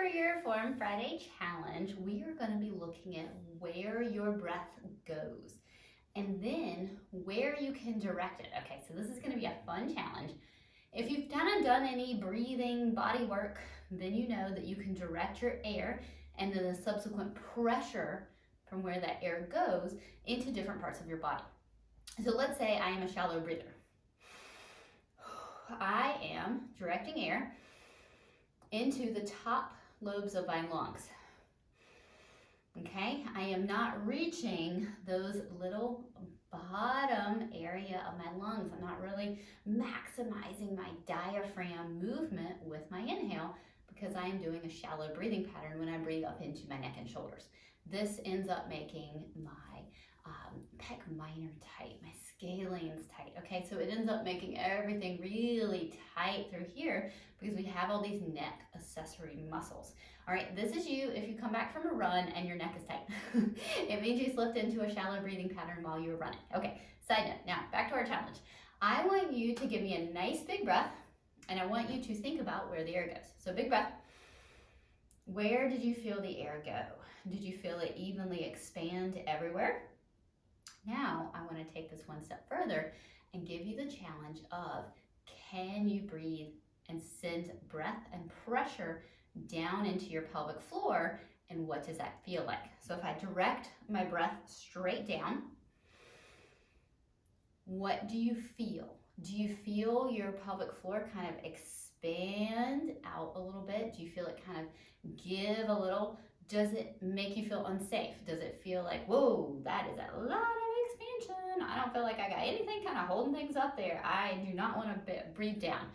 for your Form Friday challenge, we are going to be looking at where your breath goes and then where you can direct it. Okay, so this is going to be a fun challenge. If you've done any breathing body work, then you know that you can direct your air and then the subsequent pressure from where that air goes into different parts of your body. So let's say I am a shallow breather. I am directing air into the top lobes of my lungs. Okay, I am not reaching those little bottom area of my lungs. I'm not really maximizing my diaphragm movement with my inhale because I am doing a shallow breathing pattern when I breathe up into my neck and shoulders. This ends up making my pec minor tight, my scalene's tight. Okay, so it ends up making everything really tight through here because we have all these neck accessory muscles. All right, this is you if you come back from a run and your neck is tight. It means you slipped into a shallow breathing pattern while you were running. Okay, side note, now back to our challenge. I want you to give me a nice big breath and I want you to think about where the air goes. So big breath. Where did you feel the air go? Did you feel it evenly expand everywhere? Now, I want to take this one step further and give you the challenge of, can you breathe and send breath and pressure down into your pelvic floor, and what does that feel like? So if I direct my breath straight down, what do you feel? Do you feel your pelvic floor kind of expand out a little bit? Do you feel it kind of give a little? Does it make you feel unsafe? Does it feel like, whoa, that is a lot of expansion. I don't feel like I got anything kind of holding things up there. I do not want to breathe down.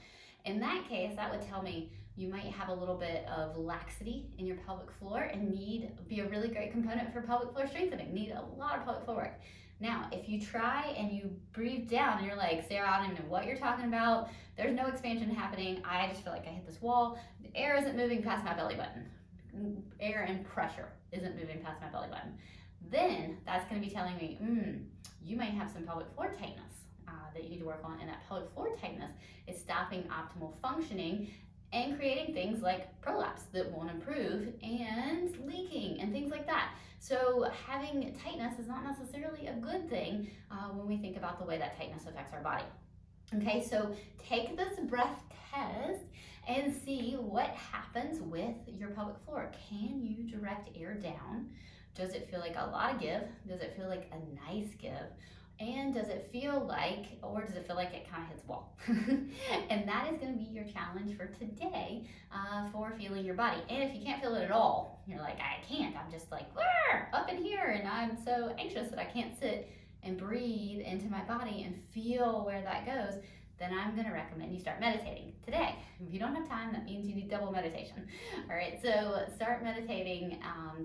In that case, that would tell me you might have a little bit of laxity in your pelvic floor and be a really great component for pelvic floor strengthening. Need a lot of pelvic floor work. Now, if you try and you breathe down and you're like, Sarah, I don't even know what you're talking about. There's no expansion happening. I just feel like I hit this wall. The air isn't moving past my belly button. Air and pressure isn't moving past my belly button. Then that's going to be telling me, you might have some pelvic floor tightness that you need to work on. And that pelvic floor tightness is stopping optimal functioning and creating things like prolapse that won't improve and leaking and things like that. So having tightness is not necessarily a good thing when we think about the way that tightness affects our body. Okay, so take this breath test and see what happens with your pelvic floor. Can you direct air down? Does it feel like a lot of give? Does it feel like a nice give? And does it feel like, or does it feel like it kind of hits a wall? And that is going to be your challenge for today for feeling your body. And if you can't feel it at all, you're like, I can't, I'm just like, up in here, and I'm so anxious that I can't sit and breathe into my body and feel where that goes, then I'm going to recommend you start meditating today. If you don't have time, that means you need double meditation. All right, so start meditating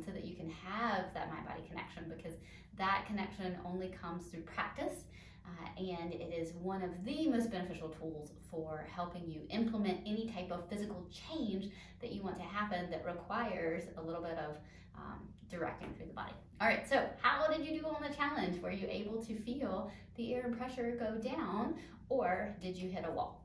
so that you can have that mind-body connection, because that connection only comes through practice, and it is one of the most beneficial tools for helping you implement any type of physical change that you want to happen that requires a little bit of directing through the body. All right, so how did you do on the challenge? Were you able to feel the air and pressure go down, or did you hit a wall?